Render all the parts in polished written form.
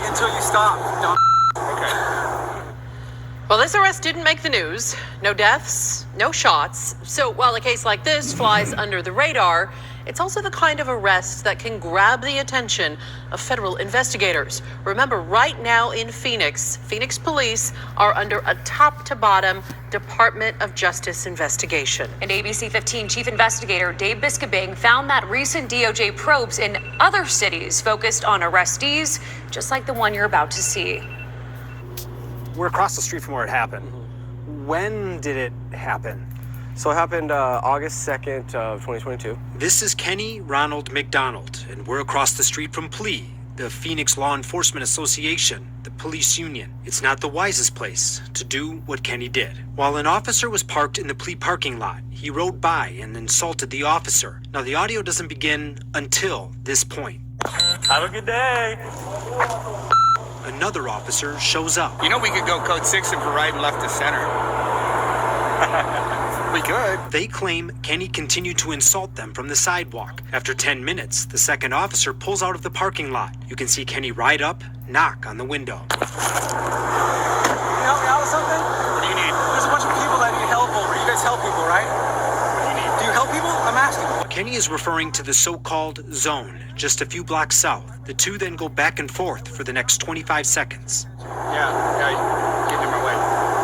until you stop, dumb. Okay. Well, this arrest didn't make the news. No deaths, no shots. So while a case like this flies under the radar, it's also the kind of arrest that can grab the attention of federal investigators. Remember, right now in Phoenix police are under a top-to-bottom Department of Justice investigation. And ABC 15 Chief Investigator Dave Biscabing found that recent DOJ probes in other cities focused on arrestees, just like the one you're about to see. We're across the street from where it happened. When did it happen? So it happened August 2nd of 2022. This is Kenny Ronald McDonald, and we're across the street from PLEA, the Phoenix Law Enforcement Association, the police union. It's not the wisest place to do what Kenny did. While an officer was parked in the PLEA parking lot, he rode by and insulted the officer. Now, the audio doesn't begin until this point. Have a good day. Another officer shows up. You know we could go code 6 and for right and left to center. We could. They claim Kenny continued to insult them from the sidewalk. After 10 minutes, the second officer pulls out of the parking lot. You can see Kenny ride up, knock on the window. Can you help me out with something? What do you need? There's a bunch of people that need help over. You guys help people, right? What do you need? Do you help people? I'm asking. Kenny is referring to the so-called zone, just a few blocks south. The two then go back and forth for the next 25 seconds. Yeah, getting in my way.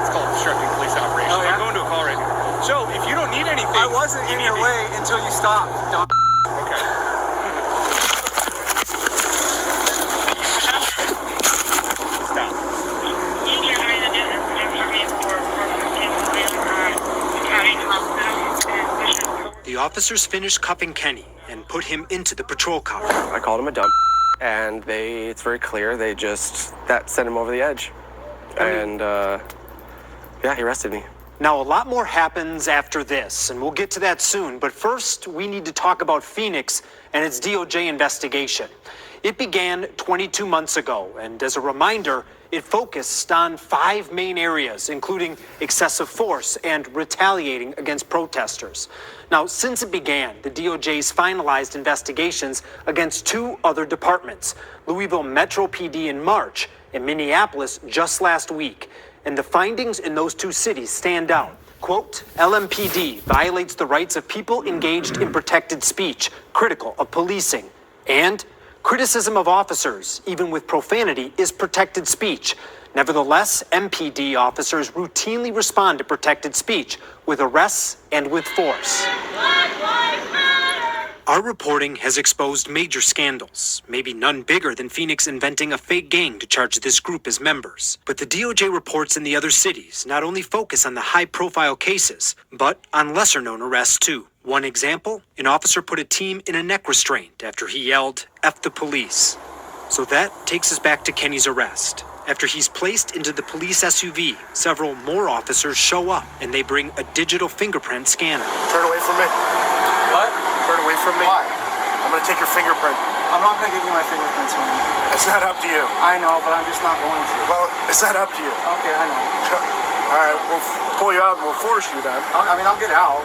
It's called obstructing police operation. Oh, yeah? I'm going to a call right now. So, if you don't need anything... I wasn't in your way until you stopped, dumb. Okay. The officers finish cuffing Kenny and put him into the patrol car. I called him a dumb, and it's very clear, that sent him over the edge. And, he arrested me. Now, a lot more happens after this, and we'll get to that soon. But first, we need to talk about Phoenix and its DOJ investigation. It began 22 months ago, and as a reminder, it focused on 5 main areas, including excessive force and retaliating against protesters. Now, since it began, the DOJ's finalized investigations against 2 other departments, Louisville Metro PD in March and Minneapolis just last week. And the findings in those 2 cities stand out. Quote, LMPD violates the rights of people engaged in protected speech, critical of policing. And criticism of officers, even with profanity, is protected speech. Nevertheless, MPD officers routinely respond to protected speech with arrests and with force. Our reporting has exposed major scandals, maybe none bigger than Phoenix inventing a fake gang to charge this group as members. But the DOJ reports in the other cities not only focus on the high-profile cases, but on lesser-known arrests too. One example, an officer put a team in a neck restraint after he yelled, "F the police." So that takes us back to Kenny's arrest. After he's placed into the police SUV, several more officers show up and they bring a digital fingerprint scanner. Turn away from me. What? Turn away from me. Why? I'm going to take your fingerprint. I'm not going to give you my fingerprints, homie. It's not up to you. I know, but I'm just not going to. Well, it's not up to you. Okay, I know. All right, we'll pull you out and we'll force you then. I'll get out.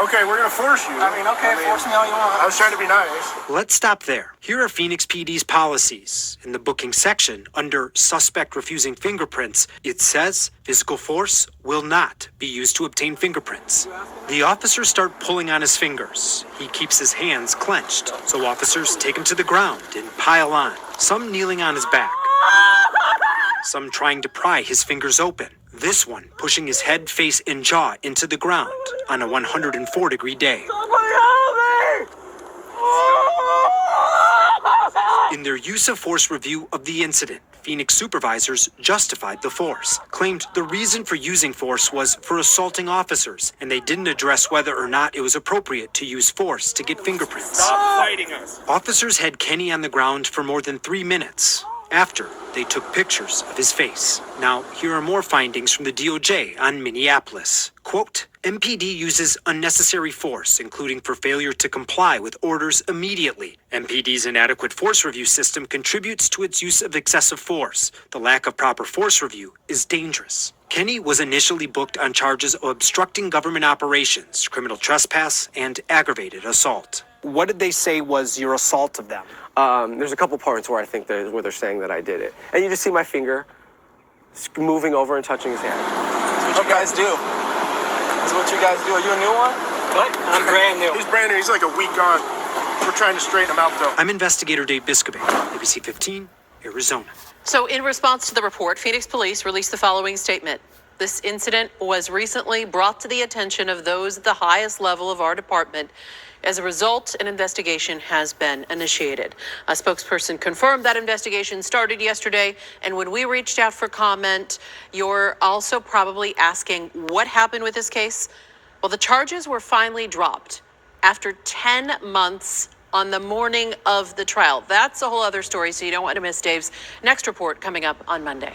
Okay, we're going to force you. Force me all you want. I was trying to be nice. Let's stop there. Here are Phoenix PD's policies. In the booking section, under suspect refusing fingerprints, it says physical force will not be used to obtain fingerprints. The officers start pulling on his fingers. He keeps his hands clenched, so officers take him to the ground and pile on, some kneeling on his back, some trying to pry his fingers open. This one pushing his head, face, and jaw into the ground on a 104-degree day. In their use of force review of the incident, Phoenix supervisors justified the force, claimed the reason for using force was for assaulting officers, and they didn't address whether or not it was appropriate to use force to get fingerprints. Stop fighting us. Officers had Kenny on the ground for more than 3 minutes. After, they took pictures of his face. Now, here are more findings from the DOJ on Minneapolis. Quote, MPD uses unnecessary force, including for failure to comply with orders immediately. MPD's inadequate force review system contributes to its use of excessive force. The lack of proper force review is dangerous. Kenny was initially booked on charges of obstructing government operations, criminal trespass, and aggravated assault. What did they say was your assault of them? There's a couple parts where I think where they're saying that I did it. And you just see my finger moving over and touching his hand. That's what you guys do. That's what you guys do. Are you a new one? What? I'm brand new. He's brand new. He's like a week on. We're trying to straighten him out, though. I'm investigator Dave Biscobing, ABC 15, Arizona. So, in response to the report, Phoenix police released the following statement. This incident was recently brought to the attention of those at the highest level of our department. As a result, an investigation has been initiated. A spokesperson confirmed that investigation started yesterday. And when we reached out for comment, you're also probably asking what happened with this case. Well, the charges were finally dropped after 10 months on the morning of the trial. That's a whole other story, so you don't want to miss Dave's next report coming up on Monday.